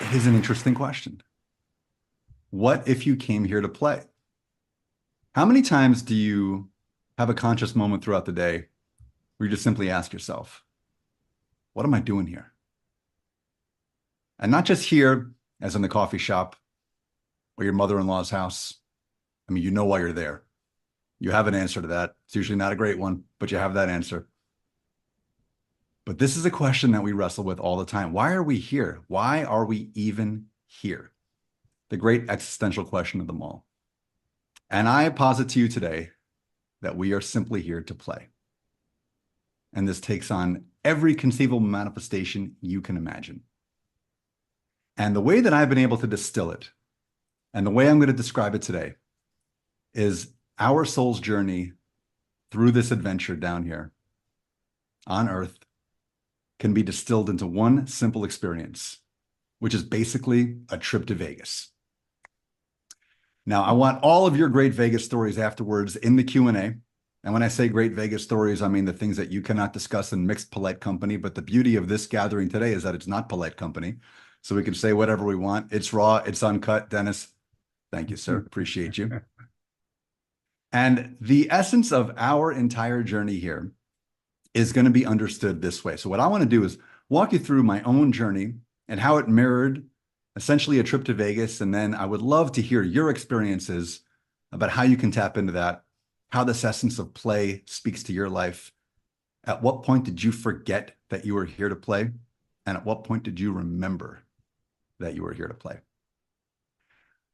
It is an interesting question. What if you came here to play? How many times do you have a conscious moment throughout the day where you just simply ask yourself, what am I doing here? And not just here, as in the coffee shop or your mother-in-law's house. I mean, you know why you're there. You have an answer to that. It's usually not a great one, but you have that answer. But this is a question that we wrestle with all the time. Why are we here? Why are we even here? The great existential question of them all. And I posit to you today that we are simply here to play. And this takes on every conceivable manifestation you can imagine. And the way that I've been able to distill it, and the way I'm going to describe it today, is our soul's journey through this adventure down here on Earth can be distilled into one simple experience, which is basically a trip to Vegas. Now, I want all of your great Vegas stories afterwards in the Q&A. And when I say great Vegas stories, I mean the things that you cannot discuss in mixed polite company. But the beauty of this gathering today is that it's not polite company. So we can say whatever we want. It's raw, it's uncut. Dennis, thank you, sir. Appreciate you. And the essence of our entire journey here is going to be understood this way. So what I want to do is walk you through my own journey and how it mirrored essentially a trip to Vegas. And then I would love to hear your experiences about how you can tap into that, how this essence of play speaks to your life. At what point did you forget that you were here to play? And at what point did you remember that you were here to play?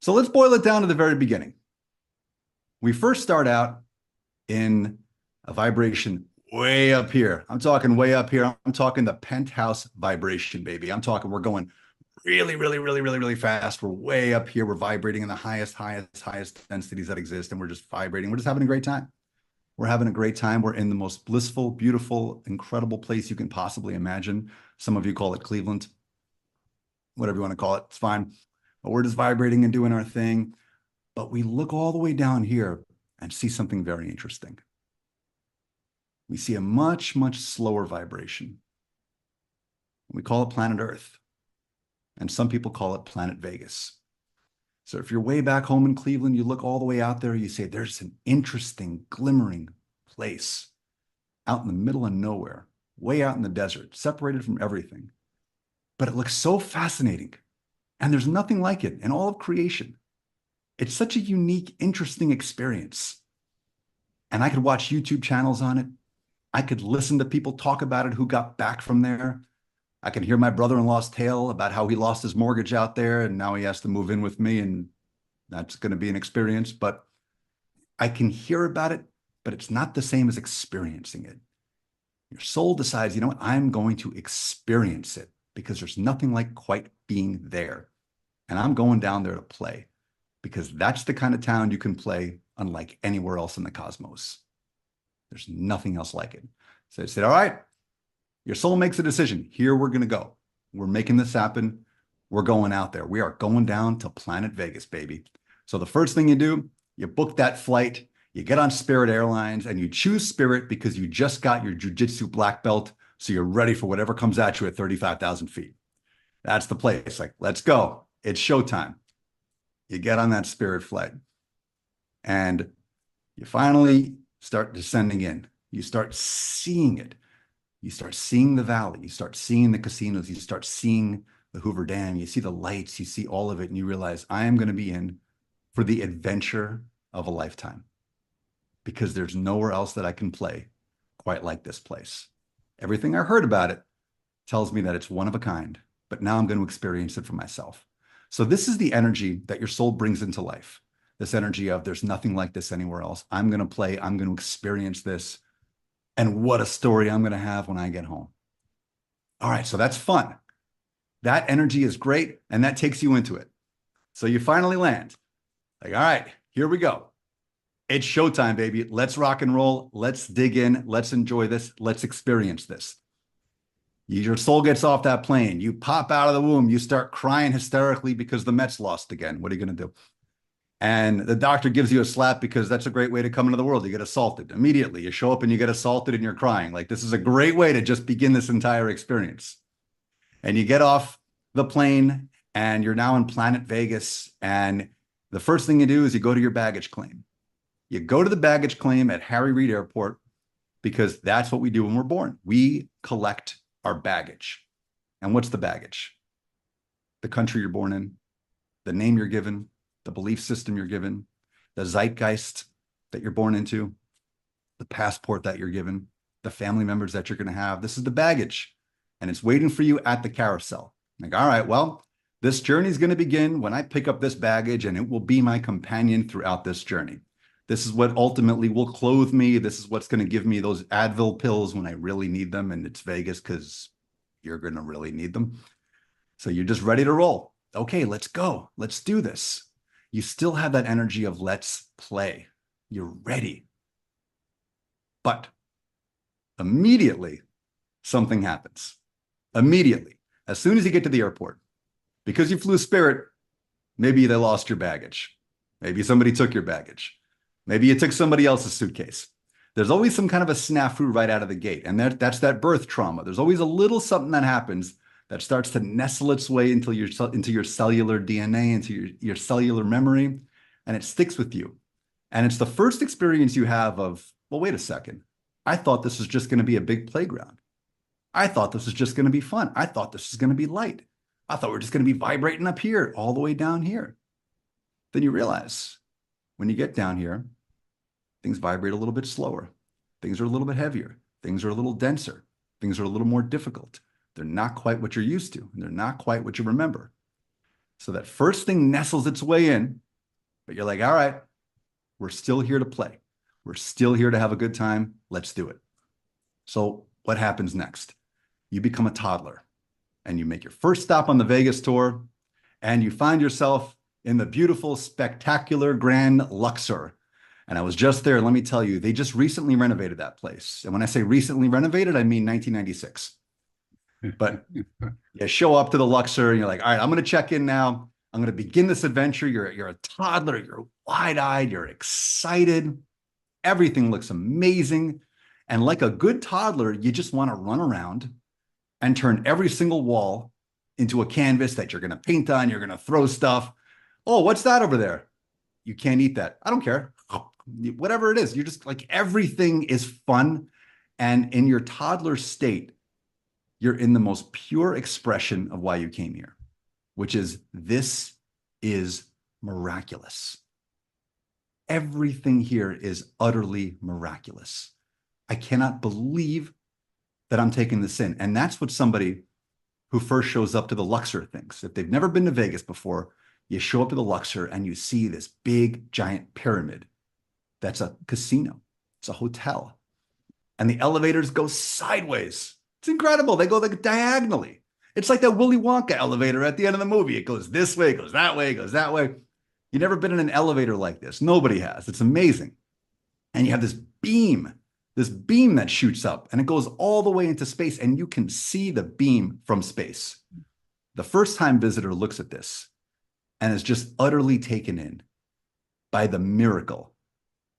So let's boil it down to the very beginning. We first start out in a vibration way up here. I'm talking way up here. I'm talking the penthouse vibration, baby. I'm talking we're going really, really, really, really, really fast. We're way up here. We're vibrating in the highest densities that exist, and we're just vibrating. We're just having a great time. We're having a great time. We're in the most blissful, beautiful, incredible place you can possibly imagine. Some of you call it Cleveland. Whatever you want to call it, it's fine. But we're just vibrating and doing our thing. But we look all the way down here and see something very interesting. We see a much, much slower vibration. We call it planet Earth. And some people call it planet Vegas. So if you're way back home in Cleveland, you look all the way out there, you say, there's an interesting, glimmering place out in the middle of nowhere, way out in the desert, separated from everything. But it looks so fascinating. And there's nothing like it in all of creation. It's such a unique, interesting experience. And I could watch YouTube channels on it. I could listen to people talk about it who got back from there. I can hear my brother-in-law's tale about how he lost his mortgage out there and now he has to move in with me, and that's going to be an experience. But I can hear about it, but it's not the same as experiencing it. Your soul decides, you know what, I'm going to experience it because there's nothing like quite being there. And I'm going down there to play because that's the kind of town you can play unlike anywhere else in the cosmos. There's nothing else like it. So I said, all right, your soul makes a decision. Here we're going to go. We're making this happen. We're going out there. We are going down to planet Vegas, baby. So the first thing you do, you book that flight, you get on Spirit Airlines, and you choose Spirit because you just got your jiu-jitsu black belt, so you're ready for whatever comes at you at 35,000 feet. That's the place. Like, let's go. It's showtime. You get on that Spirit flight, and you finally start descending in. You start seeing it. You start seeing the valley. You start seeing the casinos. You start seeing the Hoover Dam. You see the lights. You see all of it, and you realize I am going to be in for the adventure of a lifetime because there's nowhere else that I can play quite like this place. Everything I heard about it tells me that it's one of a kind, but now I'm going to experience it for myself. So this is the energy that your soul brings into life. This energy of there's nothing like this anywhere else. I'm going to play. I'm going to experience this. And what a story I'm going to have when I get home. All right, so that's fun. That energy is great, and that takes you into it. So you finally land. Like, all right, here we go. It's showtime, baby. Let's rock and roll. Let's dig in. Let's enjoy this. Let's experience this. Your soul gets off that plane. You pop out of the womb. You start crying hysterically because the Mets lost again. What are you going to do? And the doctor gives you a slap because that's a great way to come into the world. You get assaulted immediately. You show up and you get assaulted and you're crying. Like, this is a great way to just begin this entire experience. And you get off the plane and you're now in Planet Vegas. And the first thing you do is you go to your baggage claim. You go to the baggage claim at Harry Reid Airport because that's what we do when we're born. We collect our baggage. And what's the baggage? The country you're born in, the name you're given, the belief system you're given, the zeitgeist that you're born into, the passport that you're given, the family members that you're going to have. This is the baggage. And it's waiting for you at the carousel. Like, all right, well, this journey is going to begin when I pick up this baggage, and it will be my companion throughout this journey. This is what ultimately will clothe me. This is what's going to give me those Advil pills when I really need them. And it's Vegas because you're going to really need them. So you're just ready to roll. Okay, let's go. Let's do this. You still have that energy of let's play. You're ready. But immediately, something happens. Immediately. As soon as you get to the airport, because you flew Spirit, maybe they lost your baggage. Maybe somebody took your baggage. Maybe you took somebody else's suitcase. There's always some kind of a snafu right out of the gate. And that's that birth trauma. There's always a little something that happens that starts to nestle its way into your cellular DNA, into your cellular memory, and it sticks with you. And it's the first experience you have of, well, wait a second. I thought this was just going to be a big playground. I thought this was just going to be fun. I thought this was going to be light. I thought we were just going to be vibrating up here all the way down here. Then you realize when you get down here, things vibrate a little bit slower. Things are a little bit heavier. Things are a little denser. Things are a little more difficult. They're not quite what you're used to, and they're not quite what you remember. So that first thing nestles its way in, but you're like, all right, we're still here to play. We're still here to have a good time. Let's do it. So what happens next? You become a toddler, and you make your first stop on the Vegas tour, and you find yourself in the beautiful, spectacular Grand Luxor. And I was just there. Let me tell you, they just recently renovated that place. And when I say recently renovated, I mean 1996. But you show up to the Luxor and you're like, all right, I'm going to check in now. I'm going to begin this adventure. You're a toddler. You're wide-eyed. You're excited. Everything looks amazing. And like a good toddler, you just want to run around and turn every single wall into a canvas that you're going to paint on. You're going to throw stuff. Oh, what's that over there? You can't eat that. I don't care. Whatever it is, you're just like, everything is fun. And in your toddler state, you're in the most pure expression of why you came here, which is, this is miraculous. Everything here is utterly miraculous. I cannot believe that I'm taking this in. And that's what somebody who first shows up to the Luxor thinks. If they've never been to Vegas before, you show up to the Luxor and you see this big, giant pyramid. That's a casino. It's a hotel. And the elevators go sideways. It's incredible. They go like diagonally. It's like that Willy Wonka elevator at the end of the movie. It goes this way, it goes that way, it goes that way. You've never been in an elevator like this. Nobody has. It's amazing. And you have this beam that shoots up, and it goes all the way into space, and you can see the beam from space. The first-time visitor looks at this and is just utterly taken in by the miracle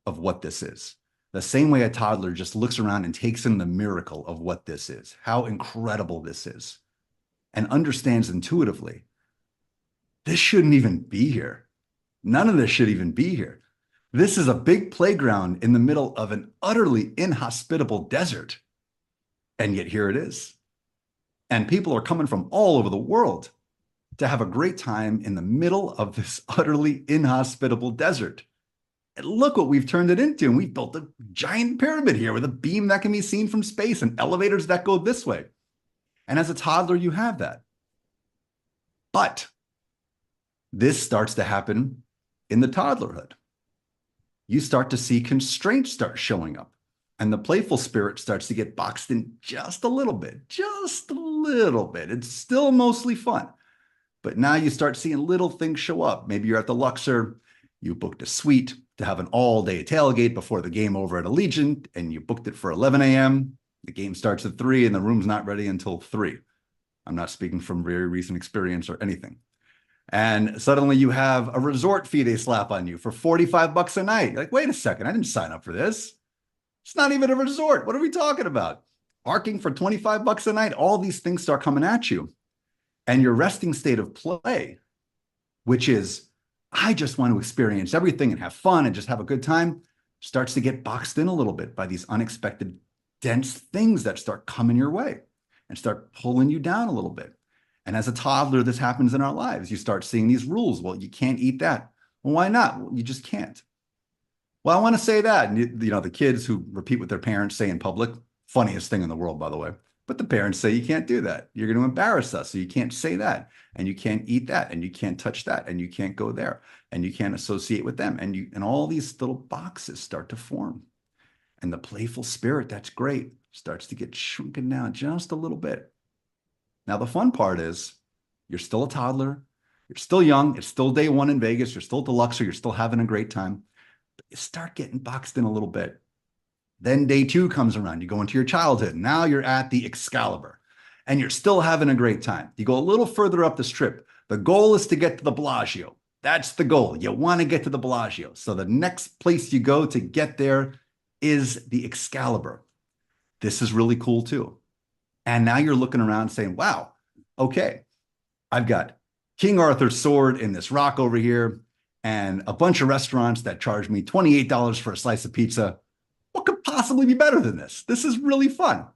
of what this is. The same way a toddler just looks around and takes in the miracle of what this is, how incredible this is, and understands intuitively, this shouldn't even be here. None of this should even be here. This is a big playground in the middle of an utterly inhospitable desert. And yet here it is. And people are coming from all over the world to have a great time in the middle of this utterly inhospitable desert. And look what we've turned it into. And we've built a giant pyramid here with a beam that can be seen from space and elevators that go this way. And as a toddler, you have that. But this starts to happen in the toddlerhood. You start to see constraints start showing up. And the playful spirit starts to get boxed in just a little bit. Just a little bit. It's still mostly fun. But now you start seeing little things show up. Maybe you're at the Luxor. You booked a suite to have an all-day tailgate before the game over at Allegiant, and you booked it for 11 a.m. The game starts at 3, and the room's not ready until 3. I'm not speaking from very recent experience or anything. And suddenly you have a resort fee they slap on you for $45 a night. You're like, wait a second, I didn't sign up for this. It's not even a resort. What are we talking about? Parking for $25 a night. All these things start coming at you. And your resting state of play, which is, I just want to experience everything and have fun and just have a good time, starts to get boxed in a little bit by these unexpected, dense things that start coming your way and start pulling you down a little bit. And as a toddler, this happens in our lives. You start seeing these rules. Well, you can't eat that. Well, why not? Well, you just can't. Well, I want to say that. And, the kids who repeat what their parents say in public, funniest thing in the world, by the way. But the parents say, you can't do that. You're going to embarrass us. So you can't say that. And you can't eat that. And you can't touch that. And you can't go there. And you can't associate with them. And all these little boxes start to form. And the playful spirit, that's great, starts to get shrunken down just a little bit. Now, the fun part is you're still a toddler. You're still young. It's still day one in Vegas. You're still at the Luxor. You're still having a great time. But you start getting boxed in a little bit. Then day two comes around. You go into your childhood. Now you're at the Excalibur and you're still having a great time. You go a little further up the strip. The goal is to get to the Bellagio. That's the goal. You want to get to the Bellagio. So the next place you go to get there is the Excalibur. This is really cool too. And now you're looking around saying, wow, okay, I've got King Arthur's sword in this rock over here and a bunch of restaurants that charge me $28 for a slice of pizza. What could possibly be better than this? This is really fun.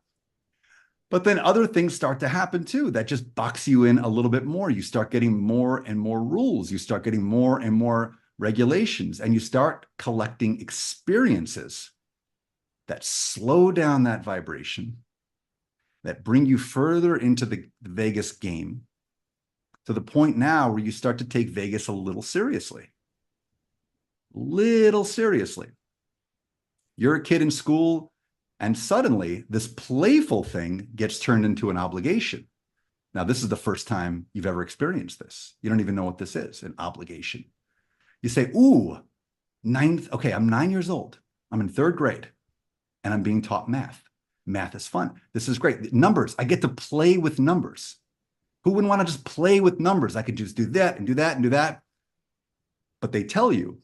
But then other things start to happen too that just box you in a little bit more. You start getting more and more rules. You start getting more and more regulations, and you start collecting experiences that slow down that vibration, that bring you further into the Vegas game, to the point now where you start to take Vegas a little seriously. Little seriously. You're a kid in school, and suddenly this playful thing gets turned into an obligation. Now, this is the first time you've ever experienced this. You don't even know what this is, an obligation. You say, ooh, okay, I'm 9 years old. I'm in third grade, and I'm being taught math. Math is fun. This is great. Numbers, I get to play with numbers. Who wouldn't want to just play with numbers? I could just do that and do that and do that. But they tell you,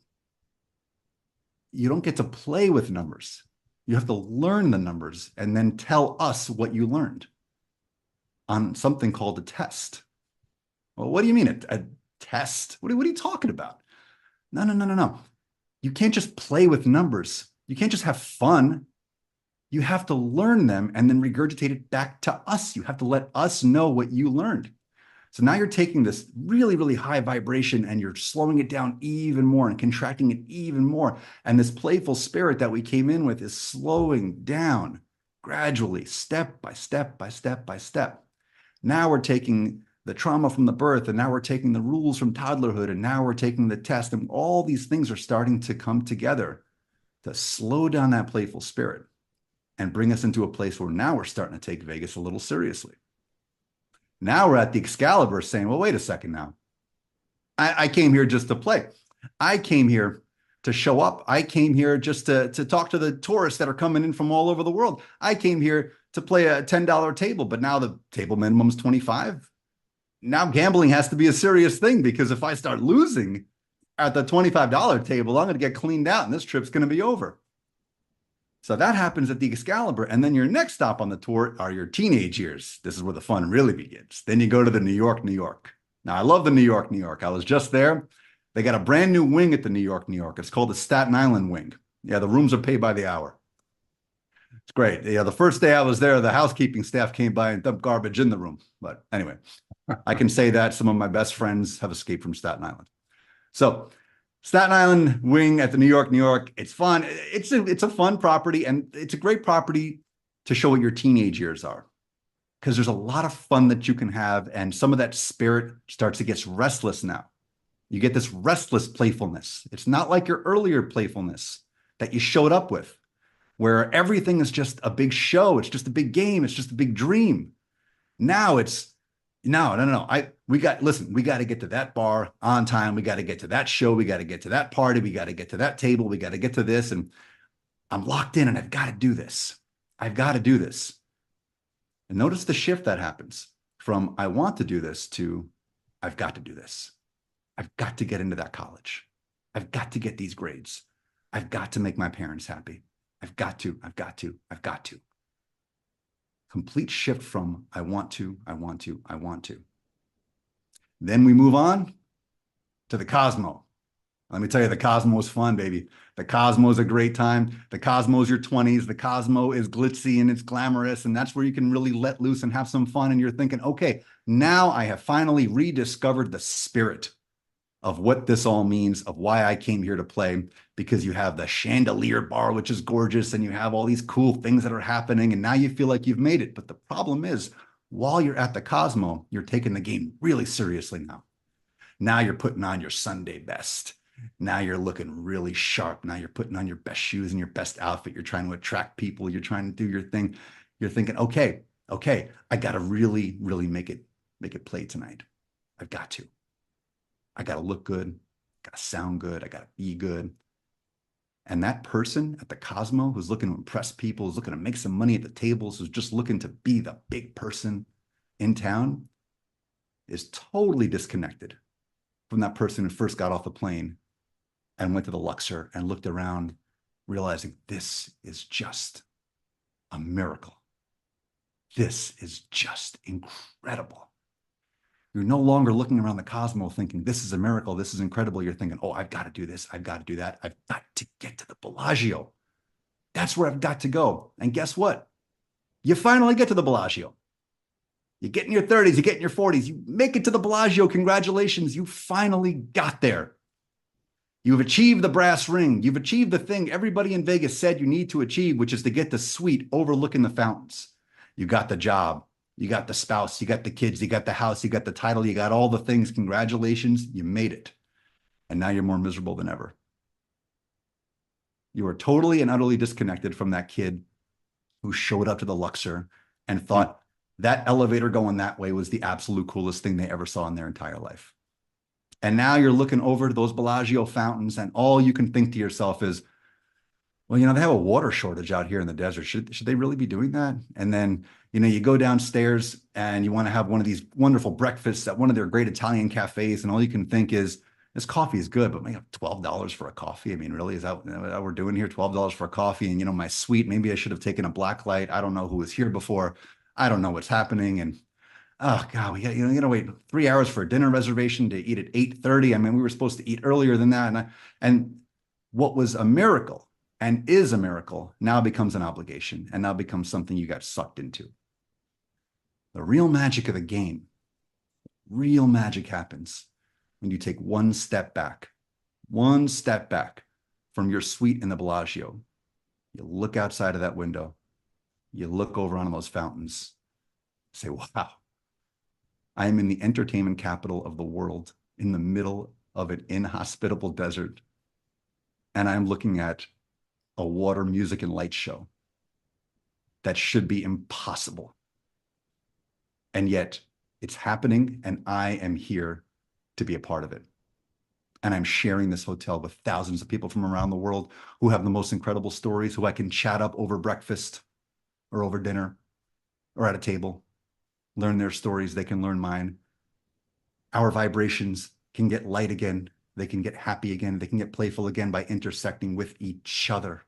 you don't get to play with numbers. You have to learn the numbers and then tell us what you learned on something called a test. Well, what do you mean a test? What are you talking about? No. You can't just play with numbers. You can't just have fun. You have to learn them and then regurgitate it back to us. You have to let us know what you learned. So now you're taking this really, really high vibration and you're slowing it down even more and contracting it even more. And this playful spirit that we came in with is slowing down gradually, step by step by step by step. Now we're taking the trauma from the birth, and now we're taking the rules from toddlerhood, and now we're taking the test, and all these things are starting to come together to slow down that playful spirit and bring us into a place where now we're starting to take Vegas a little seriously. Now we're at the Excalibur saying, well, wait a second now. I came here just to play. I came here to show up. I came here just to talk to the tourists that are coming in from all over the world. I came here to play a $10 table, but now the table minimum is $25. Now gambling has to be a serious thing, because if I start losing at the $25 table, I'm going to get cleaned out and this trip's going to be over. So that happens at the Excalibur. And then your next stop on the tour are your teenage years. This is where the fun really begins. Then you go to the New York, New York. Now, I love the New York, New York. I was just there. They got a brand new wing at the New York, New York. It's called the Staten Island wing. Yeah, the rooms are paid by the hour. It's great. Yeah, the first day I was there, the housekeeping staff came by and dumped garbage in the room. But anyway, I can say that some of my best friends have escaped from Staten Island. So Staten Island wing at the New York, New York. It's fun. It's a fun property, and it's a great property to show what your teenage years are, because there's a lot of fun that you can have, and some of that spirit starts to get restless now. You get this restless playfulness. It's not like your earlier playfulness that you showed up with, where everything is just a big show. It's just a big game. It's just a big dream. Now it's no. We got to get to that bar on time. We got to get to that show. We got to get to that party. We got to get to that table. We got to get to this. And I'm locked in, and I've got to do this. I've got to do this. And notice the shift that happens from I want to do this to I've got to do this. I've got to get into that college. I've got to get these grades. I've got to make my parents happy. I've got to. Complete shift from I want to. Then we move on to the Cosmo. Let me tell you, the Cosmo is fun, baby. The Cosmo is a great time. The Cosmo is your 20s. The Cosmo is glitzy and it's glamorous. And that's where you can really let loose and have some fun. And you're thinking, okay, now I have finally rediscovered the spirit of what this all means, of why I came here to play, because you have the chandelier bar, which is gorgeous, and you have all these cool things that are happening. And now you feel like you've made it. But the problem is, while you're at the Cosmo, you're taking the game really seriously now. Now you're putting on your Sunday best. Now you're looking really sharp. Now you're putting on your best shoes and your best outfit. You're trying to attract people. You're trying to do your thing. You're thinking, okay, I got to really, really make it play tonight. I've got to. I got to look good. Got to sound good. I got to be good. And that person at the Cosmo who's looking to impress people, who's looking to make some money at the tables, who's just looking to be the big person in town is totally disconnected from that person who first got off the plane and went to the Luxor and looked around, realizing this is just a miracle. This is just incredible. You're no longer looking around the Cosmo thinking, this is a miracle, this is incredible. You're thinking, oh, I've got to do this, I've got to do that. I've got to get to the Bellagio. That's where I've got to go. And guess what? You finally get to the Bellagio. You get in your 30s, you get in your 40s, you make it to the Bellagio. Congratulations, you finally got there. You've achieved the brass ring. You've achieved the thing everybody in Vegas said you need to achieve, which is to get the suite overlooking the fountains. You got the job. You got the spouse. You got the kids. You got the house. You got the title. You got all the things. Congratulations. You made it. And now you're more miserable than ever. You are totally and utterly disconnected from that kid who showed up to the Luxor and thought that elevator going that way was the absolute coolest thing they ever saw in their entire life. And now you're looking over to those Bellagio fountains, and all you can think to yourself is, well, they have a water shortage out here in the desert. Should they really be doing that? And then, you go downstairs and you want to have one of these wonderful breakfasts at one of their great Italian cafes, and all you can think is, this coffee is good, but maybe $12 for a coffee. I mean, really, is that what we're doing here? $12 for a coffee, and my suite, maybe I should have taken a black light. I don't know who was here before. I don't know what's happening. And oh God, we got, you gotta wait 3 hours for a dinner reservation to eat at 8:30. I mean, we were supposed to eat earlier than that. And what was a miracle and is a miracle now becomes an obligation and now becomes something you got sucked into. The real magic of the game, real magic happens when you take one step back from your suite in the Bellagio. You look outside of that window, you look over on those fountains, say, wow, I am in the entertainment capital of the world in the middle of an inhospitable desert. And I'm looking at a water, music, and light show that should be impossible. And yet it's happening, and I am here to be a part of it. And I'm sharing this hotel with thousands of people from around the world who have the most incredible stories, who I can chat up over breakfast or over dinner or at a table, learn their stories. They can learn mine. Our vibrations can get light again. They can get happy again. They can get playful again by intersecting with each other.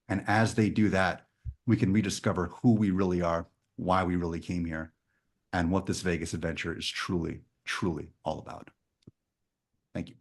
And as they do that, we can rediscover who we really are, why we really came here, and what this Vegas adventure is truly, truly all about. Thank you.